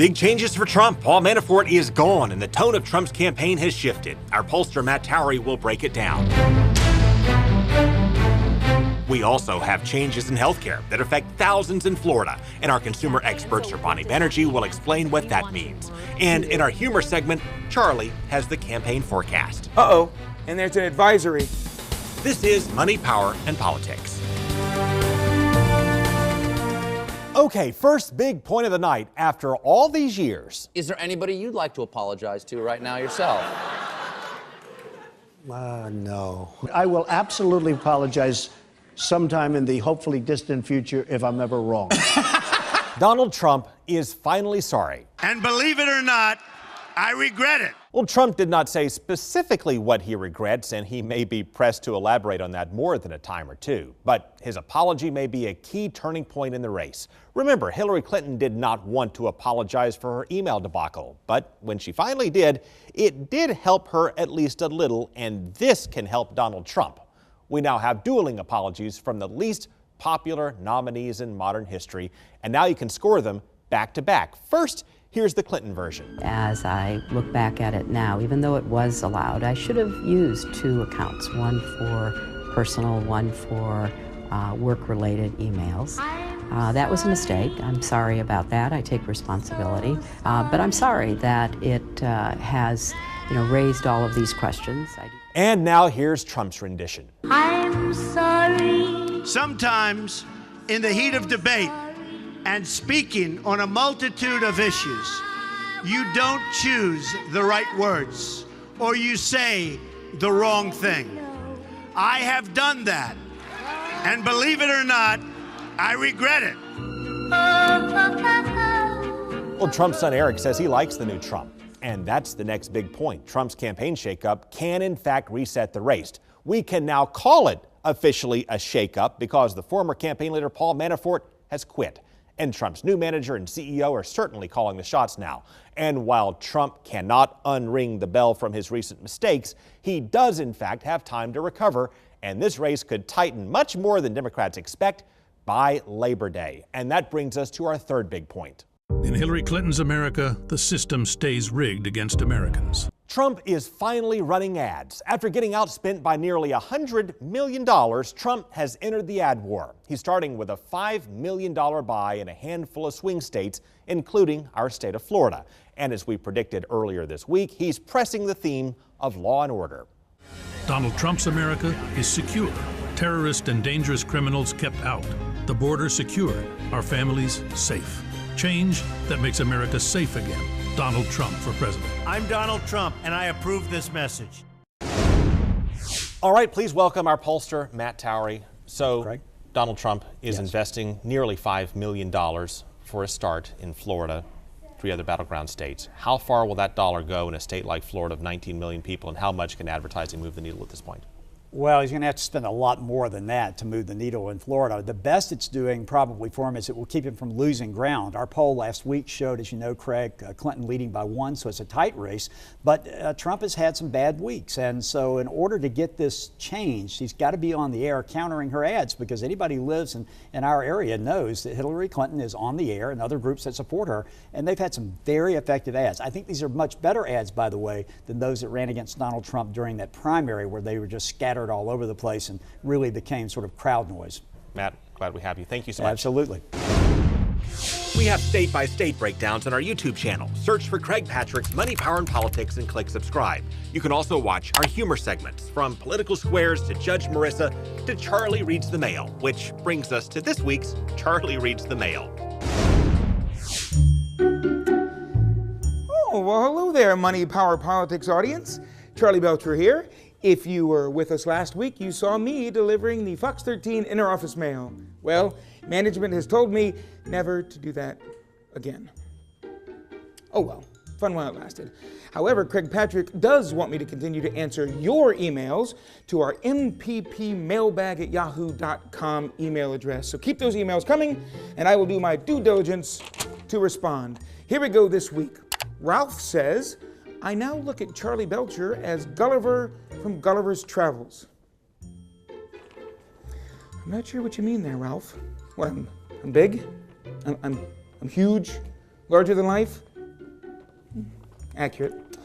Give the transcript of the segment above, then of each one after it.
Big changes for Trump. Paul Manafort is gone, and the tone of Trump's campaign has shifted. Our pollster Matt Towery will break it down. We also have changes in healthcare that affect thousands in Florida, and our consumer expert Sorboni Banerjee will explain what that means. And in our humor segment, Charley has the campaign forecast. Uh-oh, and there's an advisory. This is Money, Power, and Politics. Okay, first big point of the night after all these years. Is there anybody you'd like to apologize to right now yourself? No. I will absolutely apologize sometime in the hopefully distant future if I'm ever wrong. Donald Trump is finally sorry. And believe it or not, I regret it. Well, Trump did not say specifically what he regrets, and he may be pressed to elaborate on that more than a time or two. But his apology may be a key turning point in the race. Remember, Hillary Clinton did not want to apologize for her email debacle. But when she finally did, it did help her at least a little, and this can help Donald Trump. We now have dueling apologies from the least popular nominees in modern history, and now you can score them back to back. First, here's the Clinton version. As I look back at it now, even though it was allowed, I should have used two accounts, one for personal, one for work-related emails. That was a mistake. I'm sorry about that. I take responsibility. But I'm sorry that it has, raised all of these questions. And now here's Trump's rendition. I'm sorry. Sometimes, in the heat of debate and speaking on a multitude of issues, you don't choose the right words or you say the wrong thing. I have done that. And believe it or not, I regret it. Well, Trump's son Eric says he likes the new Trump. And that's the next big point. Trump's campaign shakeup can, in fact, reset the race. We can now call it officially a shakeup because the former campaign leader, Paul Manafort, has quit. And Trump's new manager and CEO are certainly calling the shots now. And while Trump cannot unring the bell from his recent mistakes, he does, in fact, have time to recover. And this race could tighten much more than Democrats expect by Labor Day. And that brings us to our third big point. In Hillary Clinton's America, the system stays rigged against Americans. Trump is finally running ads. After getting outspent by nearly $100 million, Trump has entered the ad war. He's starting with a $5 million buy in a handful of swing states, including our state of Florida. And as we predicted earlier this week, he's pressing the theme of law and order. Donald Trump's America is secure. Terrorists and dangerous criminals kept out. The border secure. Our families safe. Change that makes America safe again. Donald Trump for president. I'm Donald Trump, and I approve this message. All right, please welcome our pollster, Matt Towery. So, Craig? Donald Trump is investing nearly $5 million for a start in Florida, 3 other battleground states. How far will that dollar go in a state like Florida of 19 million people, and how much can advertising move the needle at this point? Well, he's going to have to spend a lot more than that to move the needle in Florida. The best it's doing probably for him is it will keep him from losing ground. Our poll last week showed, as you know, Craig, Clinton leading by 1, so it's a tight race. But Trump has had some bad weeks. And so in order to get this changed, he's got to be on the air countering her ads, because anybody who lives in our area knows that Hillary Clinton is on the air and other groups that support her. And they've had some very effective ads. I think these are much better ads, by the way, than those that ran against Donald Trump during that primary where they were just scattered all over the place and really became sort of crowd noise. Matt, glad we have you. Thank you so much. Absolutely. We have state-by-state breakdowns on our YouTube channel. Search for Craig Patrick's Money, Power, and Politics and click subscribe. You can also watch our humor segments, from Political Squares to Judge Marissa to Charley Reads the Mail, which brings us to this week's Charley Reads the Mail. Oh, well, hello there, Money, Power, Politics audience. Charley Belcher here. If you were with us last week, you saw me delivering the Fox 13 inner office mail. Well, management has told me never to do that again. Oh well, fun while it lasted. However, Craig Patrick does want me to continue to answer your emails to our mppmailbag@yahoo.com email address. So keep those emails coming, and I will do my due diligence to respond. Here we go this week. Ralph says, I now look at Charley Belcher as Gulliver from Gulliver's Travels. I'm not sure what you mean there, Ralph. What, I'm big? I'm huge? Larger than life? Accurate.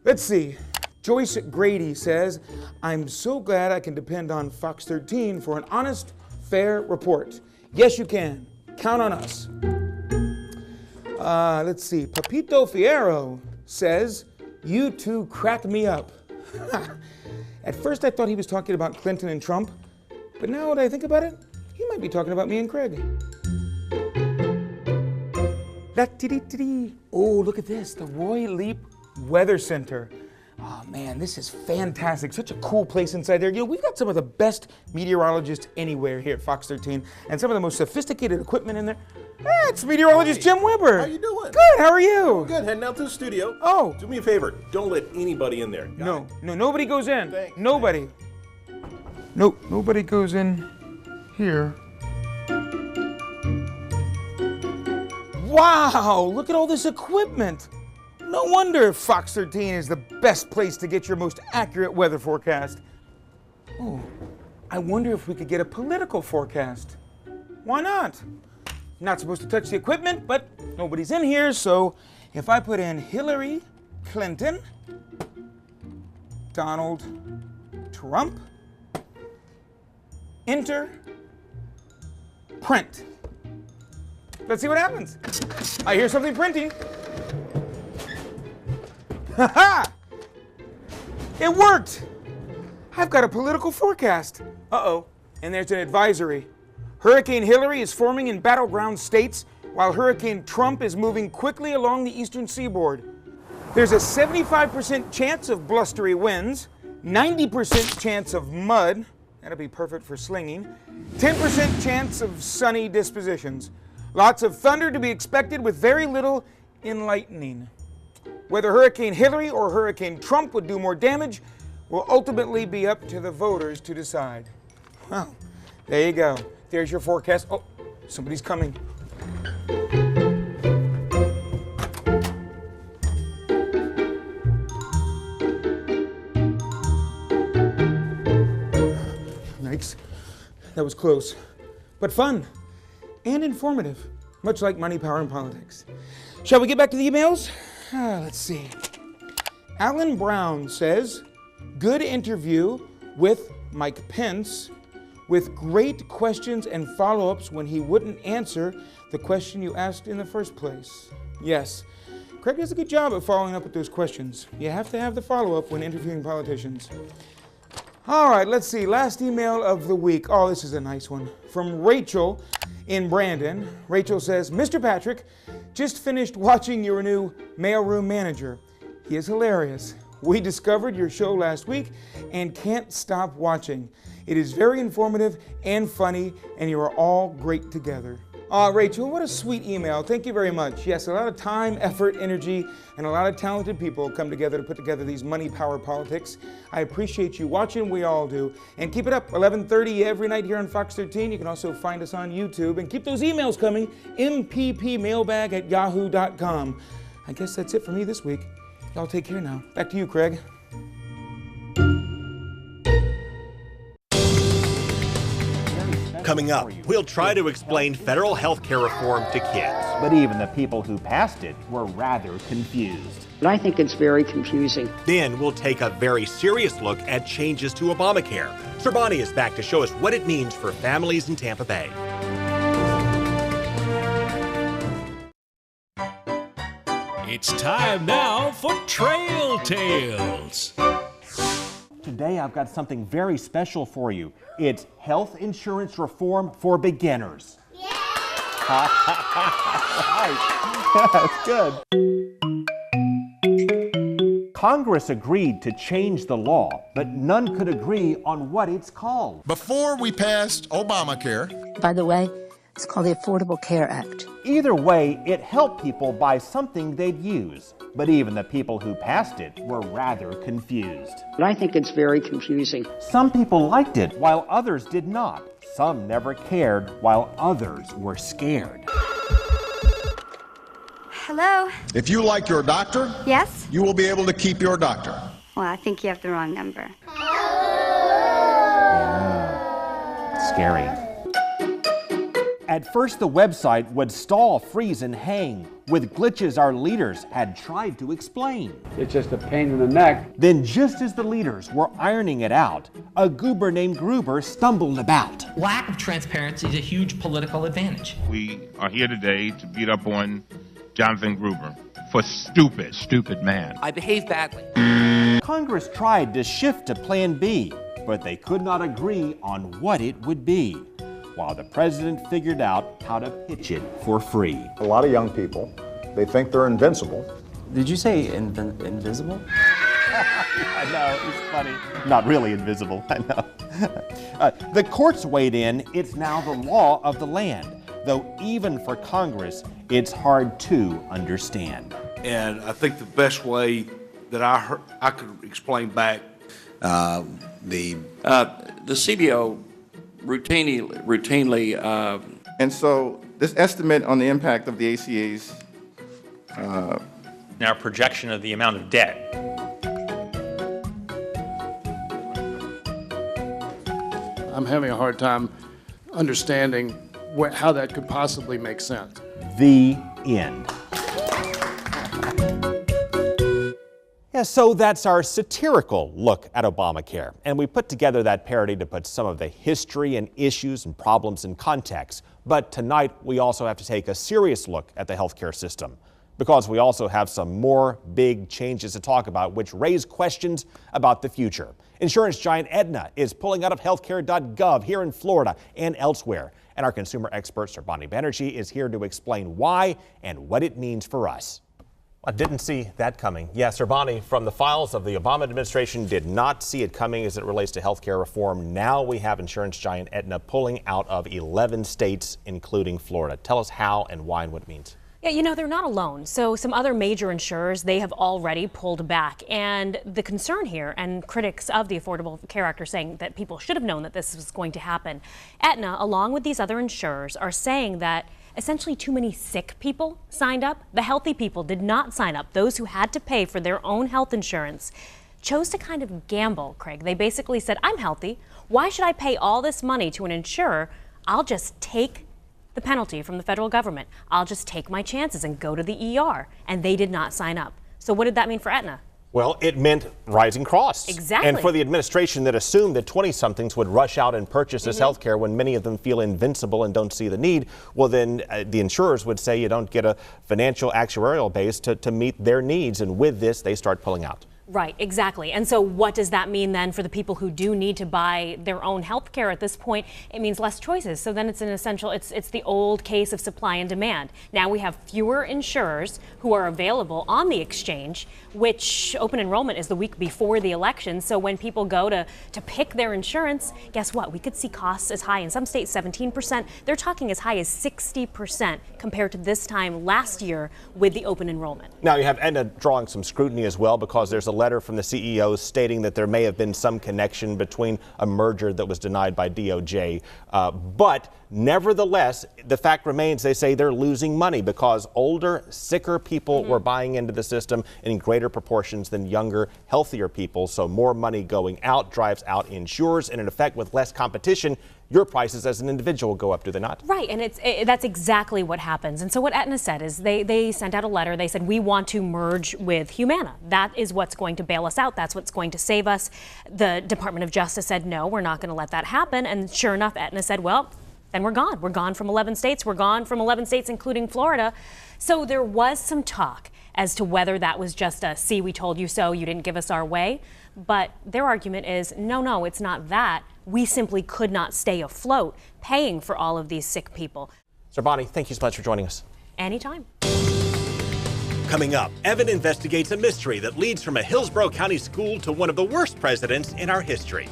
Let's see. Joyce Grady says, I'm so glad I can depend on Fox 13 for an honest, fair report. Yes, you can. Count on us. Let's see. Papito Fierro says, you two crack me up. At first I thought he was talking about Clinton and Trump, but now that I think about it, he might be talking about me and Craig. Oh, look at this, the Roy Leap Weather Center. Oh man, this is fantastic. Such a cool place inside there. You know, we've got some of the best meteorologists anywhere here at Fox 13 and some of the most sophisticated equipment in there. It's meteorologist Jim Weber. How you doing? Good, how are you? Good, heading out to the studio. Oh. Do me a favor, don't let anybody in there. No, nobody goes in. Thanks. Nobody. Nope, nobody goes in here. Wow, look at all this equipment. No wonder Fox 13 is the best place to get your most accurate weather forecast. Oh, I wonder if we could get a political forecast. Why not? Not supposed to touch the equipment, but nobody's in here, so if I put in Hillary Clinton, Donald Trump, enter, print. Let's see what happens. I hear something printing. Ha-ha! It worked! I've got a political forecast. Uh-oh, and there's an advisory. Hurricane Hillary is forming in battleground states while Hurricane Trump is moving quickly along the eastern seaboard. There's a 75% chance of blustery winds, 90% chance of mud, that'll be perfect for slinging, 10% chance of sunny dispositions. Lots of thunder to be expected with very little enlightening. Whether Hurricane Hillary or Hurricane Trump would do more damage will ultimately be up to the voters to decide. Well, there you go. There's your forecast. Oh, somebody's coming. Yikes. That was close, but fun and informative, much like money, power, and politics. Shall we get back to the emails? Let's see. Alan Brown says, good interview with Mike Pence with great questions and follow-ups when he wouldn't answer the question you asked in the first place. Yes, Craig does a good job of following up with those questions. You have to have the follow-up when interviewing politicians. All right, let's see. Last email of the week. Oh, this is a nice one. From Rachel in Brandon. Rachel says, Mr. Patrick, just finished watching your new Mailroom Manager. He is hilarious. We discovered your show last week and can't stop watching. It is very informative and funny, and you are all great together. Rachel, what a sweet email. Thank you very much. Yes, a lot of time, effort, energy, and a lot of talented people come together to put together these money, power, politics. I appreciate you watching. We all do. And keep it up. 11:30 every night here on Fox 13. You can also find us on YouTube. And keep those emails coming. mppmailbag@yahoo.com. I guess that's it for me this week. Y'all take care now. Back to you, Craig. Coming up, we'll try to explain federal health care reform to kids. But even the people who passed it were rather confused. I think it's very confusing. Then we'll take a very serious look at changes to Obamacare. Sorboni is back to show us what it means for families in Tampa Bay. It's time now for Trail Tales. Today I've got something very special for you. It's health insurance reform for beginners. Yeah! That's good. Congress agreed to change the law, but none could agree on what it's called. Before we passed Obamacare. By the way, it's called the Affordable Care Act. Either way, it helped people buy something they'd use. But even the people who passed it were rather confused. I think it's very confusing. Some people liked it, while others did not. Some never cared, while others were scared. Hello? If you like your doctor, yes, you will be able to keep your doctor. Well, I think you have the wrong number. Scary. At first, the website would stall, freeze, and hang, with glitches our leaders had tried to explain. It's just a pain in the neck. Then, just as the leaders were ironing it out, a goober named Gruber stumbled about. Lack of transparency is a huge political advantage. We are here today to beat up on Jonathan Gruber for stupid man. I behaved badly. Congress tried to shift to Plan B, but they could not agree on what it would be, while the president figured out how to pitch it for free. A lot of young people, they think they're invincible. Did you say invisible? I know, it's funny. Not really invisible, I know. The courts weighed in. It's now the law of the land, though even for Congress, it's hard to understand. And I think the best way that I could explain back the CBO routinely and so this estimate on the impact of the ACA's our projection of the amount of debt. I'm having a hard time understanding how that could possibly make sense. The end. Yeah, so that's our satirical look at Obamacare. And we put together that parody to put some of the history and issues and problems in context. But tonight, we also have to take a serious look at the healthcare system, because we also have some more big changes to talk about, which raise questions about the future. Insurance giant Aetna is pulling out of healthcare.gov here in Florida and elsewhere. And our consumer expert, Sorboni Banerjee, is here to explain why and what it means for us. I didn't see that coming. Yeah, Sorboni, from the files of the Obama administration, did not see it coming as it relates to health care reform. Now we have insurance giant Aetna pulling out of 11 states, including Florida. Tell us how and why and what it means. Yeah, you know, they're not alone. So some other major insurers, they have already pulled back. And the concern here, and critics of the Affordable Care Act are saying that people should have known that this was going to happen. Aetna, along with these other insurers, are saying that essentially too many sick people signed up. The healthy people did not sign up. Those who had to pay for their own health insurance chose to kind of gamble, Craig. They basically said, I'm healthy. Why should I pay all this money to an insurer? I'll just take the penalty from the federal government. I'll just take my chances and go to the ER. And they did not sign up. So what did that mean for Aetna? Well, it meant rising costs. Exactly. And for the administration that assumed that 20-somethings would rush out and purchase this health care when many of them feel invincible and don't see the need, well, then the insurers would say you don't get a financial actuarial base to meet their needs. And with this, they start pulling out. Right, exactly. And so what does that mean then for the people who do need to buy their own health care at this point? It means less choices. So then it's an essential, it's the old case of supply and demand. Now we have fewer insurers who are available on the exchange, which open enrollment is the week before the election. So when people go to pick their insurance, guess what? We could see costs as high in some states, 17%. They're talking as high as 60% compared to this time last year with the open enrollment. Now you have Aetna drawing some scrutiny as well, because there's a letter from the CEO stating that there may have been some connection between a merger that was denied by DOJ. But nevertheless, the fact remains, they say they're losing money because older, sicker people were buying into the system in greater proportions than younger, healthier people. So more money going out drives out insurers, and in effect, with less competition, your prices as an individual go up, do they not? Right, and that's exactly what happens. And so what Aetna said is they sent out a letter. They said, we want to merge with Humana. That is what's going to bail us out. That's what's going to save us. The Department of Justice said, no, we're not going to let that happen. And sure enough, Aetna said, well, then we're gone. We're gone from 11 states. We're gone from 11 states, including Florida. So there was some talk as to whether that was just a, see, we told you so, you didn't give us our way. But their argument is, no, it's not that. We simply could not stay afloat paying for all of these sick people. Sorboni, thank you so much for joining us. Anytime. Coming up, Evan investigates a mystery that leads from a Hillsborough County school to one of the worst presidents in our history.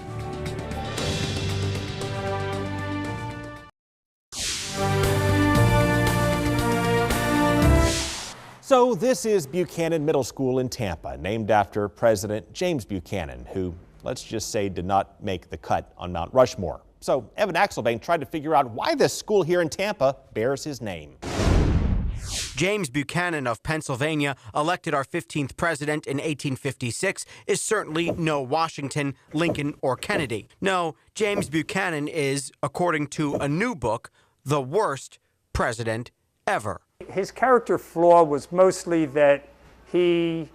So this is Buchanan Middle School in Tampa, named after President James Buchanan, who, let's just say, did not make the cut on Mount Rushmore. So Evan Axelbane tried to figure out why this school here in Tampa bears his name. James Buchanan of Pennsylvania, elected our 15th president in 1856, is certainly no Washington, Lincoln, or Kennedy. No, James Buchanan is, according to a new book, the worst president ever. His character flaw was mostly that he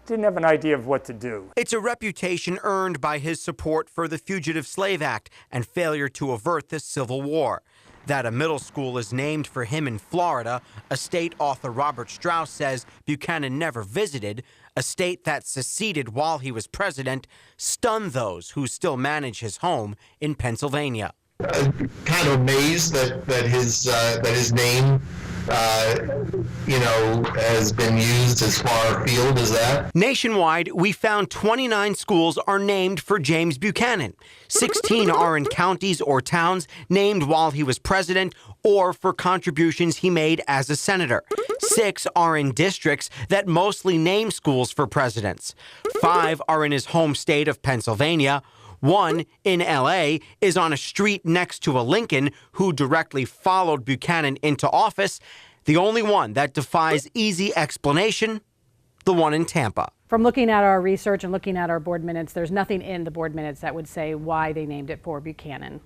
didn't have an idea of what to do. It's a reputation earned by his support for the Fugitive Slave Act and failure to avert the Civil War. That a middle school is named for him in Florida, a state author Robert Strauss says Buchanan never visited, a state that seceded while he was president, stunned those who still manage his home in Pennsylvania. Kind of amazed that his name, has been used as far afield as that. Nationwide, we found 29 schools are named for James Buchanan. 16 are in counties or towns named while he was president or for contributions he made as a senator. 6 are in districts that mostly name schools for presidents. 5 are in his home state of Pennsylvania. 1 in L.A. is on a street next to a Lincoln who directly followed Buchanan into office. The only one that defies easy explanation, the one in Tampa. From looking at our research and looking at our board minutes, there's nothing in the board minutes that would say why they named it for Buchanan.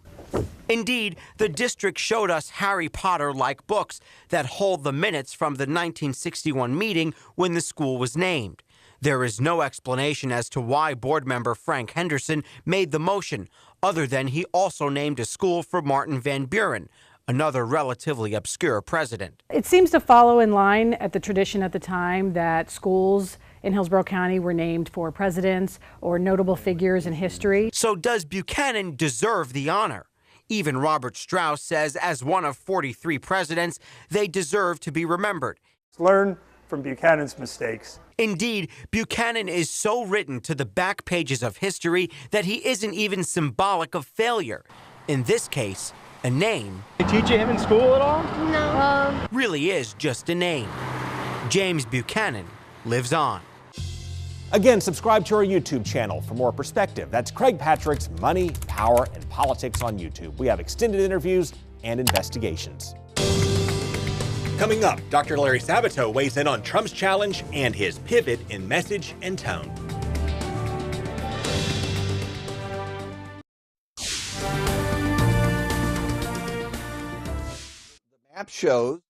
Indeed, the district showed us Harry Potter-like books that hold the minutes from the 1961 meeting when the school was named. There is no explanation as to why board member Frank Henderson made the motion, other than he also named a school for Martin Van Buren, another relatively obscure president. It seems to follow in line at the tradition at the time that schools in Hillsborough County were named for presidents or notable figures in history. So does Buchanan deserve the honor? Even Robert Strauss says as one of 43 presidents, they deserve to be remembered. Learn from Buchanan's mistakes. Indeed, Buchanan is so written to the back pages of history that he isn't even symbolic of failure. In this case, a name. They teach him in school at all? No. Really is just a name. James Buchanan lives on. Again, subscribe to our YouTube channel for more perspective. That's Craig Patrick's Money, Power, and Politics on YouTube. We have extended interviews and investigations. Coming up, Dr. Larry Sabato weighs in on Trump's challenge and his pivot in message and tone. The map shows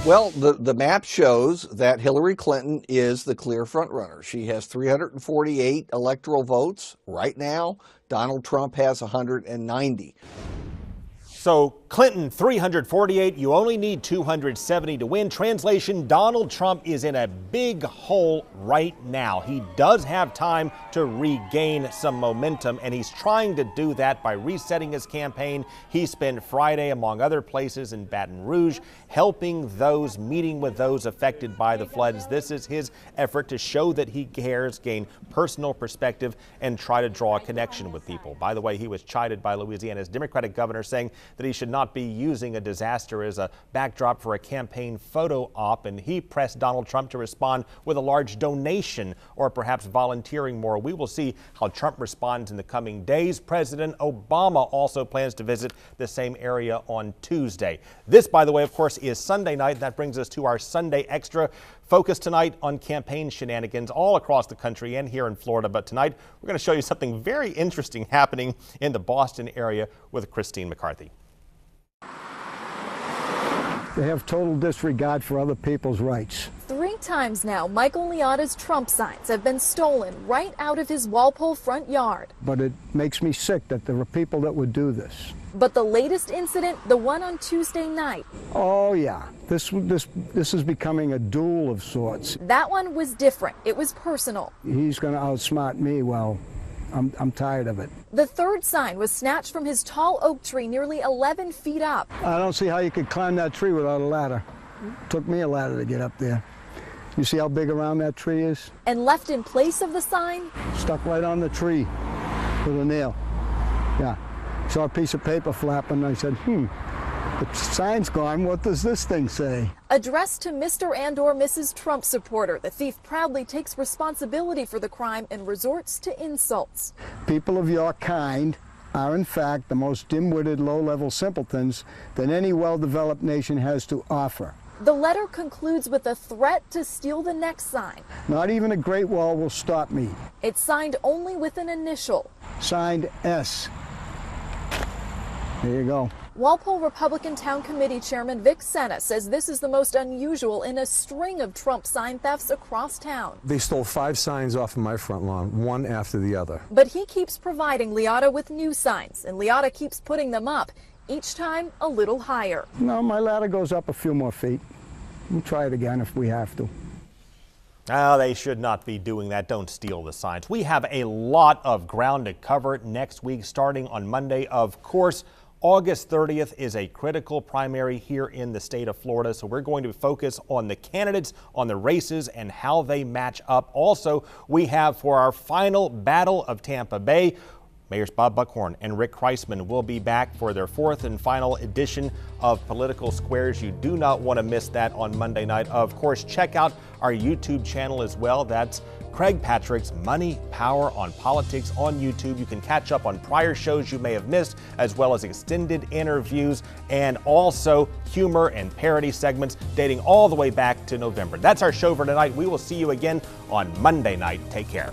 Well, the map shows that Hillary Clinton is the clear frontrunner. She has 348 electoral votes right now. Donald Trump has 190. So Clinton, 348. You only need 270 to win. Translation, Donald Trump is in a big hole right now. He does have time to regain some momentum, and he's trying to do that by resetting his campaign. He spent Friday, among other places, in Baton Rouge, helping those, meeting with those affected by the floods. This is his effort to show that he cares, gain personal perspective, and try to draw a connection with people. By the way, he was chided by Louisiana's Democratic governor, saying that he should not be using a disaster as a backdrop for a campaign photo op, and he pressed Donald Trump to respond with a large donation or perhaps volunteering more. We will see how Trump responds in the coming days. President Obama also plans to visit the same area on Tuesday. This, by the way, of course, is Sunday night. That brings us to our Sunday Extra. Focus tonight on campaign shenanigans all across the country and here in Florida. But tonight, we're going to show you something very interesting happening in the Boston area with Christine McCarthy. They have total disregard for other people's rights. 3 times now, Michael Liotta's Trump signs have been stolen right out of his Walpole front yard. But it makes me sick that there are people that would do this. But the latest incident, the one on Tuesday night. Oh yeah, this is becoming a duel of sorts. That one was different. It was personal. He's going to outsmart me. Well, I'm tired of it. The third sign was snatched from his tall oak tree nearly 11 feet up. I don't see how you could climb that tree without a ladder. Took me a ladder to get up there. You see how big around that tree is? And left in place of the sign? Stuck right on the tree with a nail. Yeah. Saw a piece of paper flapping, and I said, the sign's gone. What does this thing say? Addressed to Mr. and/or Mrs. Trump supporter, the thief proudly takes responsibility for the crime and resorts to insults. People of your kind are in fact the most dim-witted, low-level simpletons that any well-developed nation has to offer. The letter concludes with a threat to steal the next sign. Not even a Great Wall will stop me. It's signed only with an initial. Signed S. There you go. Walpole Republican Town Committee Chairman Vic Senna says this is the most unusual in a string of Trump sign thefts across town. They stole 5 signs off of my front lawn, one after the other. But he keeps providing Liotta with new signs, and Liotta keeps putting them up, each time a little higher. No, my ladder goes up a few more feet. We'll try it again if we have to. Oh, they should not be doing that. Don't steal the signs. We have a lot of ground to cover next week, starting on Monday, of course. August 30th is a critical primary here in the state of Florida, so we're going to focus on the candidates, on the races, and how they match up. Also, we have for our final battle of Tampa Bay, Mayors Bob Buckhorn and Rick Kreisman will be back for their 4th and final edition of Political Squares. You do not want to miss that on Monday night. Of course, check out our YouTube channel as well. That's Craig Patrick's Money, Power on Politics on YouTube. You can catch up on prior shows you may have missed, as well as extended interviews and also humor and parody segments dating all the way back to November. That's our show for tonight. We will see you again on Monday night. Take care.